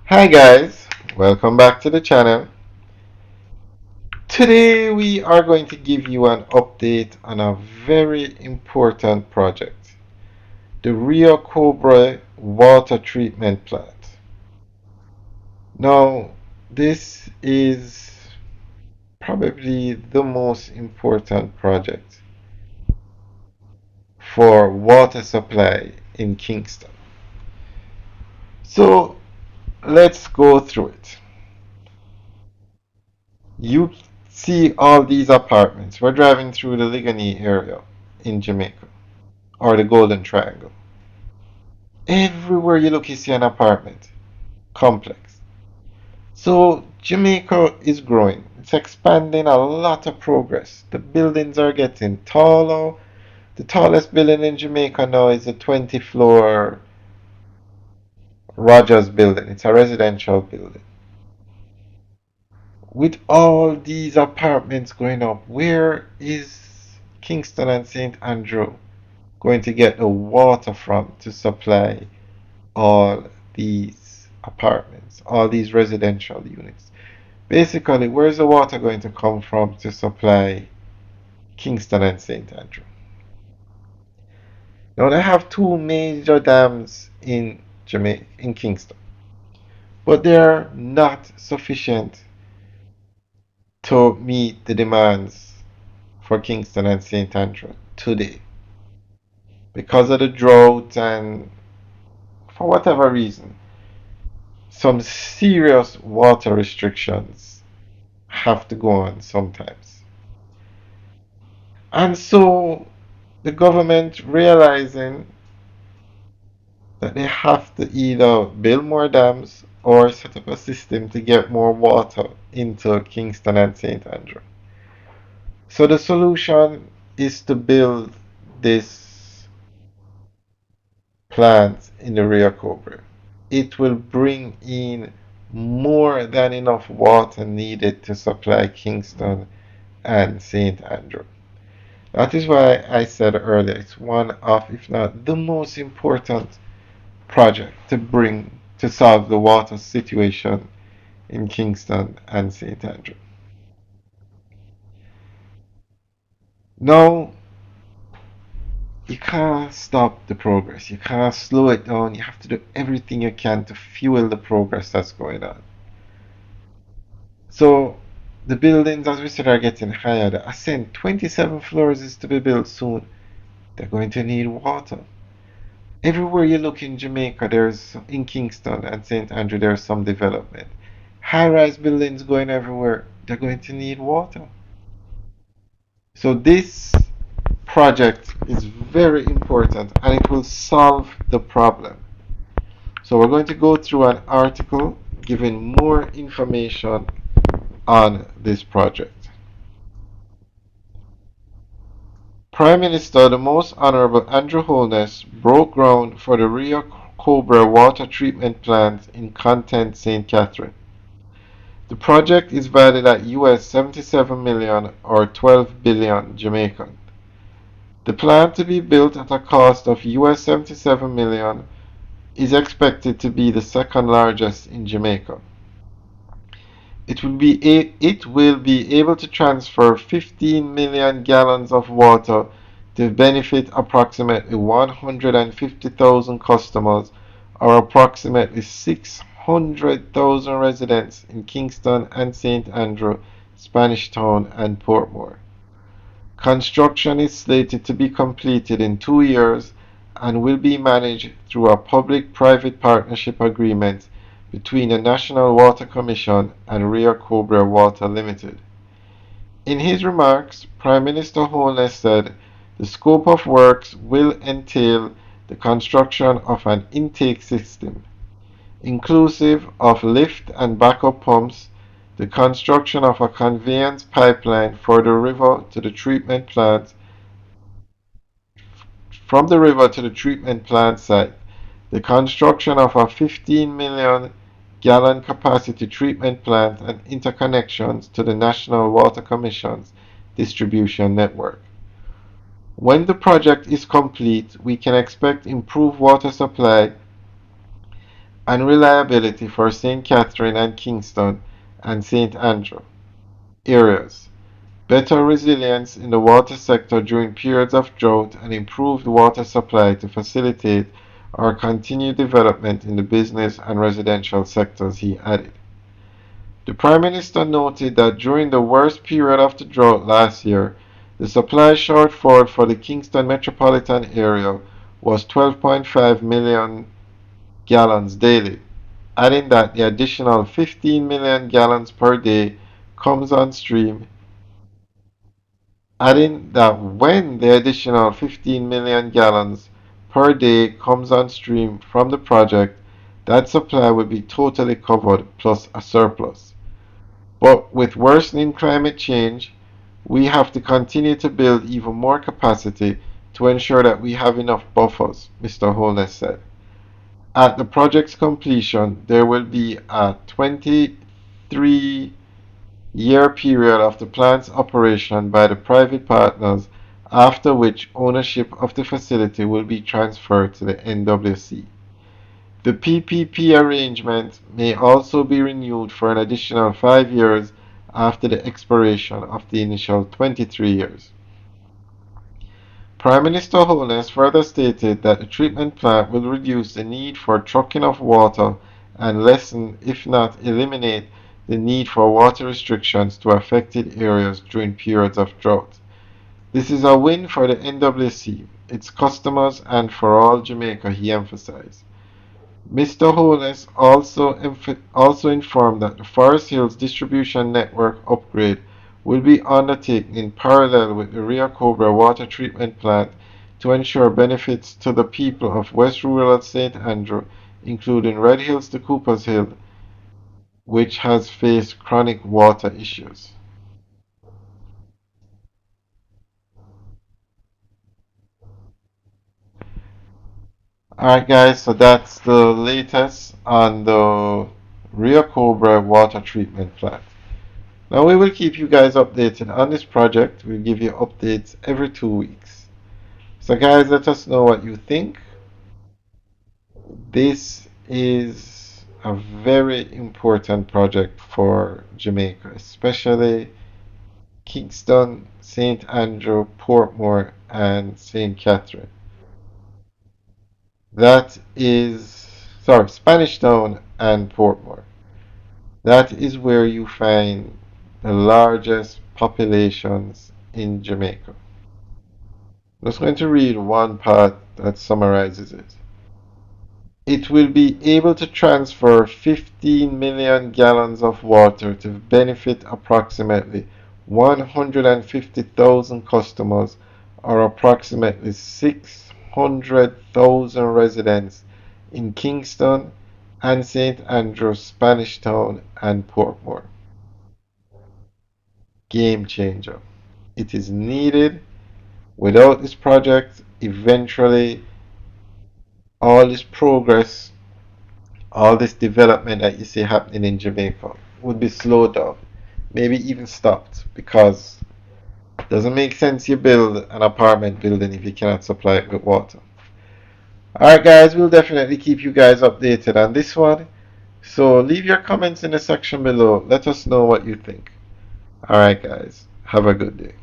Hi guys, welcome back to the channel. Today we are going to give you an update on a very important project, the Rio Cobra water treatment plant. Now, this is probably the most important project for water supply in Kingston. So, let's go through it. You see all these apartments. We're driving through the Ligonier area in Jamaica, or the Golden Triangle. Everywhere you look, you see an apartment complex. So Jamaica is growing. It's expanding, a lot of progress. The buildings are getting taller. The tallest building in Jamaica now is a 20-floor Rogers building. It's a residential building. With all these apartments going up, where is Kingston and St. Andrew going to get the water from to supply all these apartments, all these residential units? Basically, where's the water going to come from to supply Kingston and St. Andrew? Now they have two major dams in Jamaica, in Kingston, but they're not sufficient to meet the demands for Kingston and St. Andrew today. Because of the drought and for whatever reason, some serious water restrictions have to go on sometimes. And so the government realizing that they have to either build more dams or set up a system to get more water into Kingston and St. Andrew. So the solution is to build this plant in the Rio Cobra. It will bring in more than enough water needed to supply Kingston and St. Andrew. That is why I said earlier it's one of, if not the most important project to solve the water situation in Kingston and St. Andrew. Now, you can't stop the progress. You can't slow it down. You have to do everything you can to fuel the progress that's going on. So, the buildings, as we said, are getting higher. The ascent, 27 floors is to be built soon. They're going to need water. Everywhere you look in Jamaica, there's in Kingston and St. Andrew, there's some development. High-rise buildings going everywhere. They're going to need water. So this project is very important and it will solve the problem. So we're going to go through an article giving more information on this project. Prime Minister, the Most Honorable Andrew Holness, broke ground for the Rio Cobra water treatment plant in Content, St. Catherine. The project is valued at US 77 million or 12 billion Jamaican. The plant, to be built at a cost of US 77 million, is expected to be the second largest in Jamaica. It will be able to transfer 15 million gallons of water to benefit approximately 150,000 customers or approximately 600,000 residents in Kingston and St. Andrew, Spanish Town and Portmore. Construction is slated to be completed in 2 years and will be managed through a public-private partnership agreement between the National Water Commission and Rio Cobra Water Limited. In his remarks, Prime Minister Holness said the scope of works will entail the construction of an intake system, inclusive of lift and backup pumps, the construction of a conveyance pipeline for the river to the treatment plant, from the river to the treatment plant site, the construction of a 15 million gallon capacity treatment plant and interconnections to the National Water Commission's distribution network. When the project is complete, we can expect improved water supply and reliability for St. Catherine and Kingston and St. Andrew areas, better resilience in the water sector during periods of drought, and improved water supply to facilitate our continued development in the business and residential sectors, he added. The Prime Minister noted that during the worst period of the drought last year, the supply shortfall for the Kingston metropolitan area was 12.5 million gallons daily, adding that the additional 15 million gallons per day comes on stream, adding that when the additional 15 million gallons per day comes on stream from the project, that supply will be totally covered plus a surplus. But with worsening climate change, we have to continue to build even more capacity to ensure that we have enough buffers, Mr. Holness said. At the project's completion, there will be a 23-year period of the plant's operation by the private partners, after which ownership of the facility will be transferred to the NWC. The PPP arrangement may also be renewed for an additional 5 years after the expiration of the initial 23 years. Prime Minister Holness further stated that the treatment plant will reduce the need for trucking of water and lessen, if not eliminate, the need for water restrictions to affected areas during periods of drought. This is a win for the NWC, its customers, and for all Jamaica, he emphasized. Mr. Holness also informed that the Forest Hills distribution network upgrade will be undertaken in parallel with the Rio Cobra water treatment plant to ensure benefits to the people of West Rural St. Andrew, including Red Hills to Coopers Hill, which has faced chronic water issues. Alright guys, so that's the latest on the Rio Cobra water treatment plant. Now we will keep you guys updated on this project. We'll give you updates every 2 weeks. So guys, let us know what you think. This is a very important project for Jamaica, especially Kingston, St. Andrew, Portmore, and St. Catherine. Spanish Town and Portmore. That is where you find the largest populations in Jamaica. I'm just going to read one part that summarizes it. It will be able to transfer 15 million gallons of water to benefit approximately 150,000 customers, or approximately 600,000 residents in Kingston and St. Andrews, Spanish Town, and Portmore. Game changer. It is needed. Without this project, eventually all this progress, all this development that you see happening in Jamaica would be slowed down, maybe even stopped, because it doesn't make sense you build an apartment building if you cannot supply it with water. Alright guys, we'll definitely keep you guys updated on this one. So leave your comments in the section below. Let us know what you think. Alright guys, have a good day.